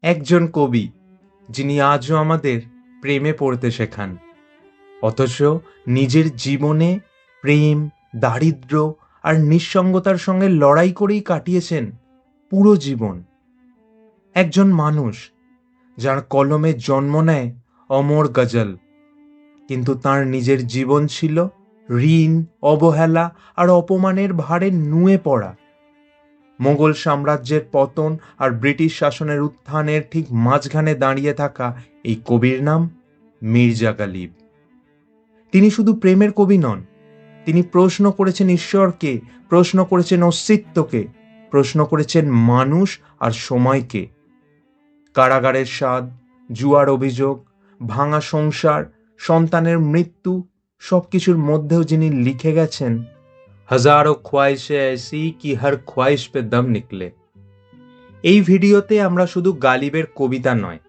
একজন কবি যিনি আজও আমাদের প্রেমে পড়তে শেখান, অথচ নিজের জীবনে প্রেম, দারিদ্র্য আর নিঃসঙ্গতার সঙ্গে লড়াই করেই কাটিয়েছেন পুরো জীবন। একজন মানুষ যার কলমে জন্ম নেয় অমর গজল, কিন্তু তার নিজের জীবন ছিল ঋণ, অবহেলা আর অপমানের ভারে নুয়ে পড়া। মোগল সাম্রাজ্যের পতন আর ব্রিটিশ শাসনের উত্থানের ঠিক মাঝখানে দাঁড়িয়ে থাকা এই কবির নাম মির্জা গালিব। তিনি শুধু প্রেমের কবি নন, তিনি প্রশ্ন করেছেন ঈশ্বরকে, প্রশ্ন করেছেন অস্তিত্বকে, প্রশ্ন করেছেন মানুষ আর সময়কে। কারাগারের স্বাদ, জুয়ার অভিযোগ, ভাঙা সংসার, সন্তানের মৃত্যু, সবকিছুর মধ্যেও যিনি লিখে গেছেন, হাজারো খ্বাইশে ऐसी কি হর খ্বাইশ পে দম নিকলে। এই ভিডিওতে আমরা শুধু গালিবের কবিতা নয়,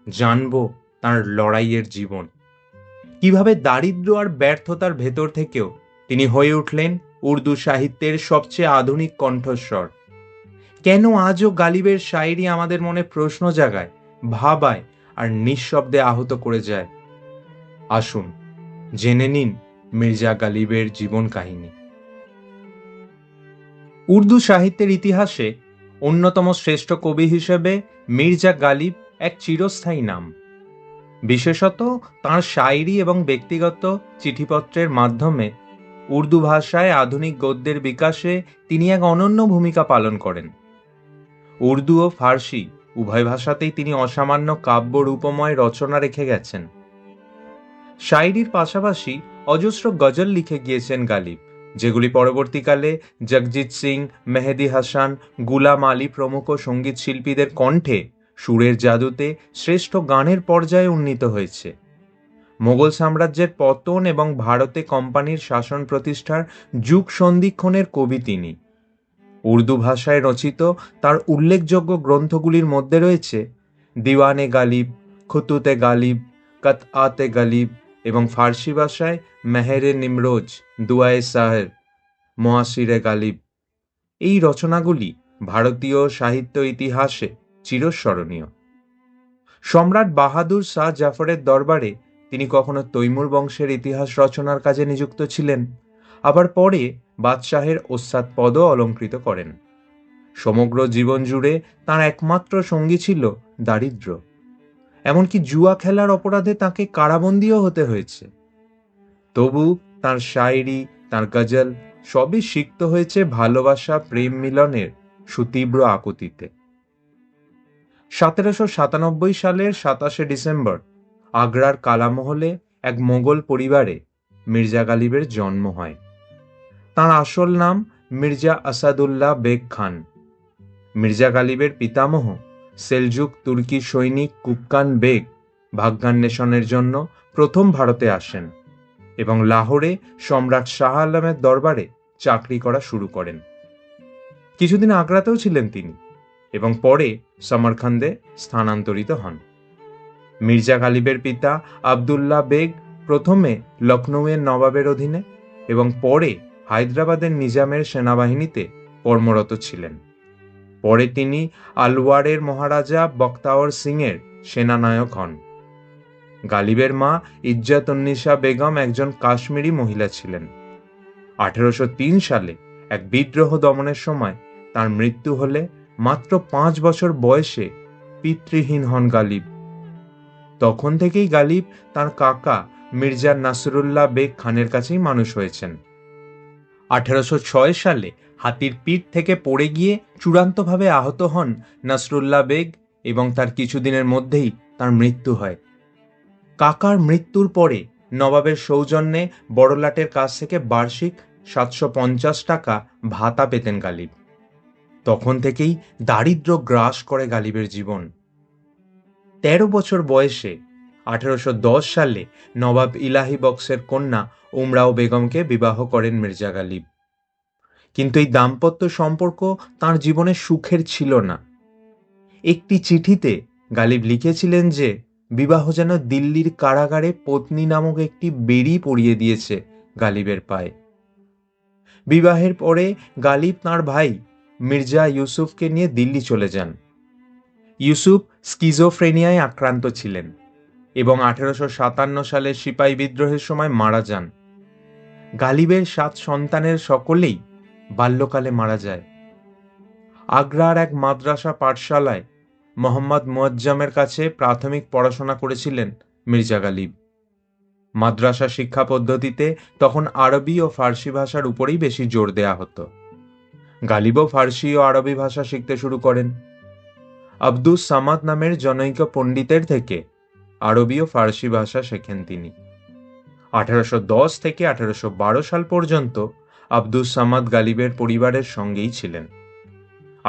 জানব তার লড়াইয়ের জীবন, কিভাবে দারিদ্র্য আর ব্যর্থতার ভেতর থেকেও তিনি হয়ে উঠলেন উর্দু সাহিত্যের সবচেয়ে আধুনিক কণ্ঠস্বর। কেন আজও গালিবের শায়েরি আমাদের মনে প্রশ্ন জাগায়, ভাবায় আর নিঃশব্দে আহত করে যায়। আসুন জেনে নিন মির্জা গালিবের জীবন কাহিনী। উর্দু সাহিত্যের ইতিহাসে অন্যতম শ্রেষ্ঠ কবি হিসেবে মির্জা গালিব এক চিরস্থায়ী নাম। বিশেষত তাঁর শায়েরি এবং ব্যক্তিগত চিঠিপত্রের মাধ্যমে উর্দু ভাষায় আধুনিক গদ্যের বিকাশে তিনি এক অনন্য ভূমিকা পালন করেন। উর্দু ও ফার্সি উভয় ভাষাতেই তিনি অসামান্য কাব্য রূপময় রচনা রেখে গেছেন। শায়েরির পাশাপাশি অজস্র গজল লিখে গিয়েছেন গালিব, যেগুলি পরবর্তীকালে জগজিৎ সিং, মেহেদি হাসান, গুলাম আলী প্রমুখ সঙ্গীত শিল্পীদের কণ্ঠে সুরের জাদুতে শ্রেষ্ঠ গানের পর্যায়ে উন্নীত হয়েছে। মোগল সাম্রাজ্যের পতন এবং ভারতে কোম্পানির শাসন প্রতিষ্ঠার যুগ সন্ধিক্ষণের কবি তিনি। উর্দু ভাষায় রচিত তার উল্লেখযোগ্য গ্রন্থগুলির মধ্যে রয়েছে দিওয়ানে গালিব, খুতুতে গালিব, কতআতে গালিব এবং ফার্সি ভাষায় মেহেরে নিমরোজ, দুয়ায়ে সাহের, মোয়াসিরে গালিব। এই রচনাগুলি ভারতীয় সাহিত্য ইতিহাসে চিরস্মরণীয়। সম্রাট বাহাদুর শাহ জাফরের দরবারে তিনি কখনো তৈমুর বংশের ইতিহাস রচনার কাজে নিযুক্ত ছিলেন, আবার পরে বাদশাহের ওস্তাদ পদও অলঙ্কৃত করেন। সমগ্র জীবন জুড়ে তাঁর একমাত্র সঙ্গী ছিল দারিদ্র্য, এমনকি জুয়া খেলার অপরাধে তাঁকে কারাবন্দীও হতে হয়েছে। তবু তাঁর শায়েরি, তাঁর গজল সবই সিক্ত হয়েছে ভালোবাসা, প্রেম মিলনের সুতীব্র আকুতিতে। 1797 সালের 27শে ডিসেম্বর আগ্রার কালামহলে এক মোগল পরিবারে মির্জা গালিবের জন্ম হয়। তাঁর আসল নাম মির্জা আসাদুল্লাহ বেগ খান। মির্জা গালিবের পিতামহ সেলজুক তুর্কি সৈনিক কুক্কান বেগ ভাগ্যান্বেষণের জন্য প্রথম ভারতে আসেন এবং লাহোরে সম্রাট শাহ আলমের দরবারে চাকরি করা শুরু করেন। কিছুদিন আগ্রাতেও ছিলেন তিনি এবং পরে সমরখন্দে স্থানান্তরিত হন। মির্জা গালিবের পিতা আবদুল্লাহ বেগ প্রথমে লখনৌয়ের নবাবের অধীনে এবং পরে হায়দ্রাবাদের নিজামের সেনাবাহিনীতে কর্মরত ছিলেন। পরে তিনি আলওয়ারের মহারাজা বখতাওয়ার সিংয়ের সেনানায়ক হন। গালিবের মা ইজ্জত উন্নিসা বেগম একজন কাশ্মীরি মহিলা ছিলেন। 1803 সালে এক বিদ্রোহ দমনের সময় তার মৃত্যু হলে মাত্র 5 বছর বয়সে পিতৃহীন হন গালিব। তখন থেকেই গালিব তার কাকা মির্জা নাসরুল্লাহ বেগ খানের কাছেই মানুষ হয়েছেন। 1806 সালে হাতির পিঠ থেকে পড়ে গিয়ে চূড়ান্তভাবে আহত হন নাসরুল্লাহ বেগ এবং তার কিছুদিনের মধ্যেই তার মৃত্যু হয়। কাকার মৃত্যুর পরে নবাবের সৌজন্যে বড়লাটের কাছ থেকে বার্ষিক 750 টাকা ভাতা পেতেন গালিব। তখন থেকেই দারিদ্র্য গ্রাস করে গালিবের জীবন। 13 বছর বয়সে 1810 সালে নবাব ইলাহি বক্সের কন্যা উমরাও বেগমকে বিবাহ করেন মির্জা গালিব। কিন্তু এই দাম্পত্য সম্পর্ক তাঁর জীবনে সুখের ছিল না। একটি চিঠিতে গালিব লিখেছিলেন যে বিবাহ যেন দিল্লির কারাগারে পত্নী নামক একটি বেড়ি পরিয়ে দিয়েছে গালিবের পায়ে। বিবাহের পরে গালিব তাঁর ভাই মির্জা ইউসুফকে নিয়ে দিল্লি চলে যান। ইউসুফ স্কিজোফ্রেনিয়ায় আক্রান্ত ছিলেন এবং 1857 সালের সিপাহী বিদ্রোহের সময় মারা যান। গালিবের 7 সন্তানের সকলেই বাল্যকালে মারা যায়। আগ্রার এক মাদ্রাসা পাঠশালায় মোহাম্মদ মুয়াজ্জমের কাছে প্রাথমিক পড়াশোনা করেছিলেন মির্জা গালিব। মাদ্রাসা শিক্ষা পদ্ধতিতে তখন আরবি ও ফার্সি ভাষার উপরেই বেশি জোর দেয়া হতো। গালিবও ফার্সি ও আরবি ভাষা শিখতে শুরু করেন। আব্দুস সামাদ নামের জনৈক পণ্ডিতের থেকে আরবি ও ফার্সি ভাষা শেখেন তিনি। 1810 থেকে 1812 সাল পর্যন্ত আব্দুস সামাদ গালিবের পরিবারের সঙ্গেই ছিলেন।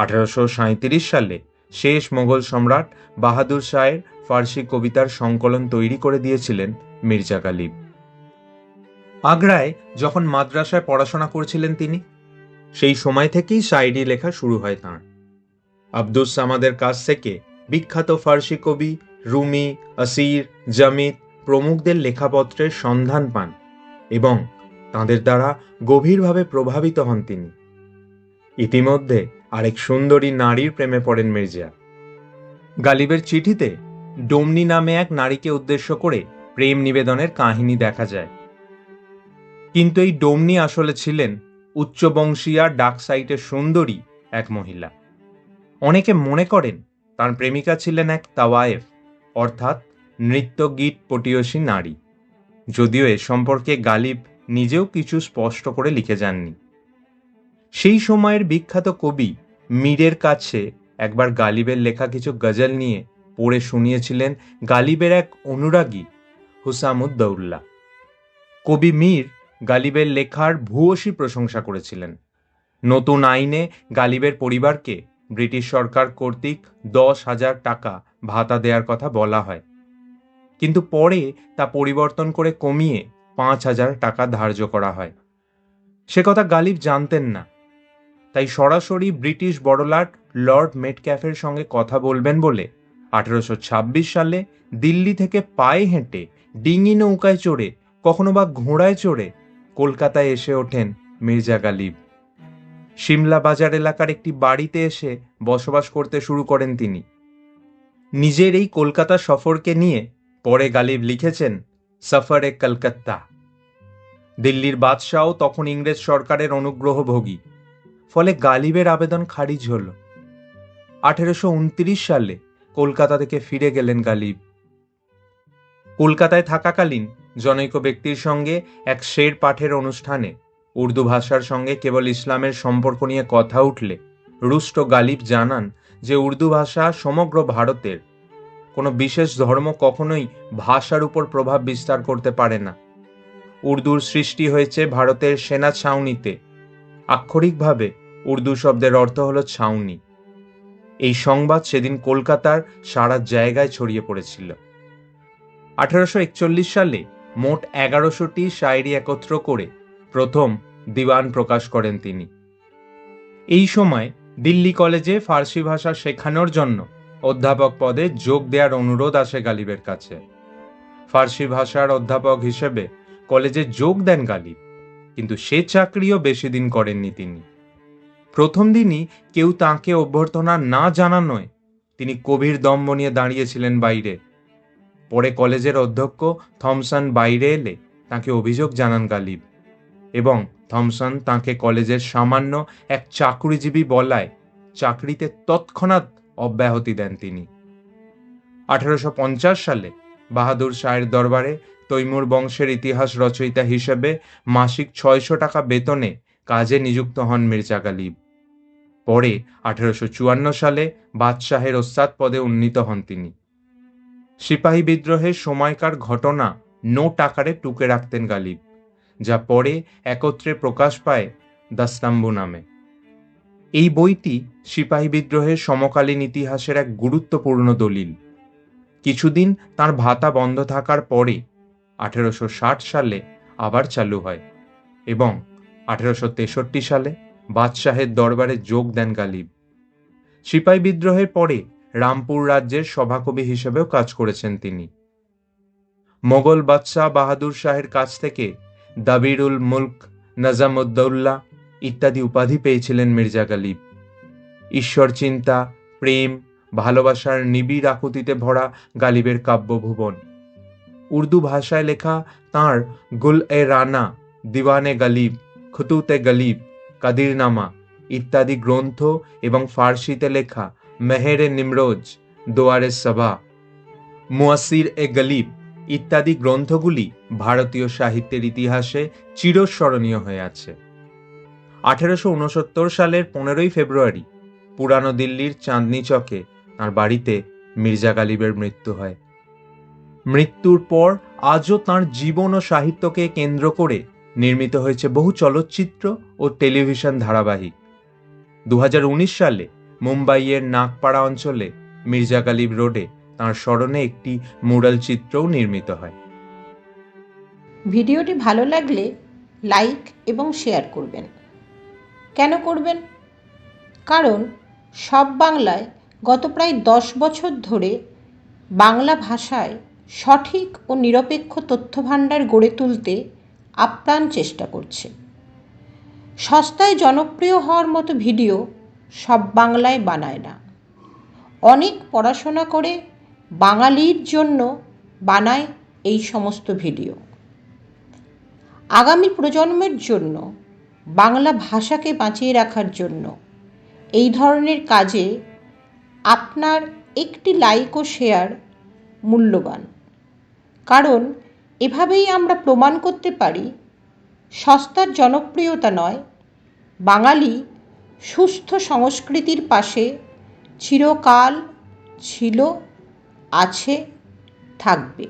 1837 সালে শেষ মোগল সম্রাট বাহাদুর শাহের ফার্সি কবিতার সংকলন তৈরি করে দিয়েছিলেন মির্জা গালিব। আগ্রায় যখন মাদ্রাসায় পড়াশোনা করছিলেন তিনি, সেই সময় থেকেই শায়রি লেখা শুরু হয় তাঁর। আব্দুস সামাদের কাছ থেকে বিখ্যাত ফার্সি কবি রুমি, আসির, জামিদ প্রমুখদের লেখাপত্রের সন্ধান পান এবং তাঁদের দ্বারা গভীরভাবে প্রভাবিত হন তিনি। ইতিমধ্যে আরেক সুন্দরী নারীর প্রেমে পড়েন মির্জা। গালিবের চিঠিতে ডোমনি নামে এক নারীকে উদ্দেশ্য করে প্রেম নিবেদনের কাহিনী দেখা যায়। কিন্তু এই ডোমনি আসলে ছিলেন উচ্চবংশীয়া ডাকসাইটের সুন্দরী এক মহিলা। অনেকে মনে করেন তার প্রেমিকা ছিলেন এক তাওয়ায়েফ অর্থাৎ নৃত্যগীত পটীয়সী নারী, যদিও এ সম্পর্কে গালিব নিজেও কিছু স্পষ্ট করে লিখে যাননি। সেই সময়ের বিখ্যাত কবি মীরের কাছে একবার গালিবের লেখা কিছু গজল নিয়ে পড়ে শুনিয়েছিলেন গালিবের এক অনুরাগী হুসামুদ্দৌল্লা। কবি মীর গালিবের লেখার ভূয়সী প্রশংসা করেছিলেন। নতুন আইনে গালিবের পরিবারকে ব্রিটিশ সরকার কর্তৃক 10,000 টাকা ভাতা দেওয়ার কথা বলা হয়, কিন্তু পরে তা পরিবর্তন করে কমিয়ে 5,000 টাকা ধার্য করা হয়। সে কথা গালিব জানতেন না, তাই সরাসরি ব্রিটিশ বড়লাট লর্ড মেটক্যাফের সঙ্গে কথা বলবেন বলে 1826 সালে দিল্লি থেকে পায়ে হেঁটে, ডিঙি নৌকায় চড়ে, কখনো বা ঘোড়ায় চড়ে কলকাতায় এসে ওঠেন মির্জা গালিব। সিমলা বাজার এলাকার একটি বাড়িতে এসে বসবাস করতে শুরু করেন তিনি। নিজের এই কলকাতা সফরকে নিয়ে পরে গালিব লিখেছেন সফরে কলকাতা। দিল্লির বাদশাহও তখন ইংরেজ সরকারের অনুগ্রহভোগী, ফলে গালিবের আবেদন খারিজ হল। 1829 সালে কলকাতা থেকে ফিরে গেলেন গালিব। কলকাতায় থাকাকালীন জনৈক ব্যক্তির সঙ্গে এক শের পাঠের অনুষ্ঠানে উর্দু ভাষার সঙ্গে কেবল ইসলামের সম্পর্ক নিয়ে কথা উঠলে রুষ্ট গালিব জানান যে উর্দু ভাষা সমগ্র ভারতের, কোনো বিশেষ ধর্ম কখনোই ভাষার উপর প্রভাব বিস্তার করতে পারে না। উর্দুর সৃষ্টি হয়েছে ভারতের সেনা ছাউনিতে। আক্ষরিকভাবে উর্দু শব্দের অর্থ হল ছাউনি। এই সংবাদ সেদিন কলকাতার সারা জায়গায় ছড়িয়ে পড়েছিল। 1841 সালে মোট 1100টি শায়রি একত্র করে প্রথম দিওয়ান প্রকাশ করেন তিনি। এই সময় দিল্লি কলেজে ফার্সি ভাষা শেখানোর জন্য অধ্যাপক পদে যোগ দেওয়ার অনুরোধ আসে গালিবের কাছে। ফার্সি ভাষার অধ্যাপক হিসেবে কলেজে যোগ দেন গালিব, কিন্তু সে চাকরিও বেশি দিন করেননি তিনি। প্রথম দিনই কেউ তাঁকে অভ্যর্থনা না জানানোয় তিনি গভীর দম্ভ নিয়ে দাঁড়িয়েছিলেন বাইরে। পরে কলেজের অধ্যক্ষ থমসন বাইরে এলে তাঁকে অভিযোগ জানান গালিব, এবং থমসন তাঁকে কলেজের সামান্য এক চাকরিজীবী বলায় চাকরিতে তৎক্ষণাৎ অব্যাহতি দেন তিনি। 1850 সালে বাহাদুর শাহের দরবারে তৈমুর বংশের ইতিহাস রচয়িতা হিসেবে মাসিক 600 টাকা বেতনে কাজে নিযুক্ত হন মির্জা গালিব। পরে 1854 সালে বাদশাহের ওস্তাদ পদে উন্নীত হন তিনি। সিপাহী বিদ্রোহের সময়কার ঘটনা নোট আকারে টুকে রাখতেন গালিব, যা পরে একত্রে প্রকাশ পায় দাস্তাম্বু নামে। এই বইটি সিপাহী বিদ্রোহের সমকালীন ইতিহাসের এক গুরুত্বপূর্ণ দলিল। কিছুদিন তার ভাতা বন্ধ থাকার পরে 1860 সালে আবার চালু হয় এবং 1863 সালে বাদশাহের দরবারে যোগ দেন গালিব। সিপাহী বিদ্রোহের পরে রামপুর রাজ্যের সভাকবি হিসেবেও কাজ করেছেন তিনি। মোগল বাদশাহ বাহাদুর শাহের কাছ থেকে দাবিরুল মুলক, নাজামুদ্দৌল্লা ইত্যাদি উপাধি পেয়েছিলেন মির্জা গালিব। ঈশ্বর চিন্তা, প্রেম ভালোবাসার নিবিড় আকুতিতে ভরা গালিবের কাব্যভুবন। উর্দু ভাষায় লেখা তাঁর গুল এ রানা, দিওয়ানে গালিব, খুতুতে গালিব, কাদিরনামা ইত্যাদি গ্রন্থ এবং ফার্সিতে লেখা মেহেরে নিমরোজ, দোয়ারে সবা, মুয়াসির এ গালিব ইত্যাদি গ্রন্থগুলি ভারতীয় সাহিত্যের ইতিহাসে চিরস্মরণীয় হয়ে আছে। 1869 সালের 15ই ফেব্রুয়ারি পুরানো দিল্লির চাঁদনি চকে তাঁর বাড়িতে মির্জা গালিবের মৃত্যু হয়। মৃত্যুর পর আজও তাঁর জীবন ও সাহিত্যকে কেন্দ্র করে নির্মিত হয়েছে বহু চলচ্চিত্র ও টেলিভিশন ধারাবাহিক। 2019 সালে মুম্বাইয়ের নাগপাড়া অঞ্চলে মির্জা গালিব রোডে তাঁর স্মরণে একটি মুরাল চিত্রও নির্মিত হয়। ভিডিওটি ভালো লাগলে লাইক এবং শেয়ার করবেন। কেন করবেন? কারণ সব বাংলায় গত প্রায় 10 বছর ধরে বাংলা ভাষায় সঠিক ও নিরপেক্ষ তথ্যভাণ্ডার গড়ে তুলতে আপ্রাণ চেষ্টা করছে। সস্তায় জনপ্রিয় হওয়ার মতো ভিডিও সব বাংলায় বানায় না। অনেক পড়াশোনা করে বাঙালির জন্য বানায় এই সমস্ত ভিডিও। আগামী প্রজন্মের জন্য বাংলা ভাষাকে বাঁচিয়ে রাখার জন্য এই ধরনের কাজে আপনার একটি লাইক ও শেয়ার মূল্যবান। কারণ এভাবেই আমরা প্রমাণ করতে পারি সস্তার জনপ্রিয়তা নয়, বাঙালি সুস্থ সংস্কৃতির পাশে চিরকাল ছিল, আছে, থাকবে।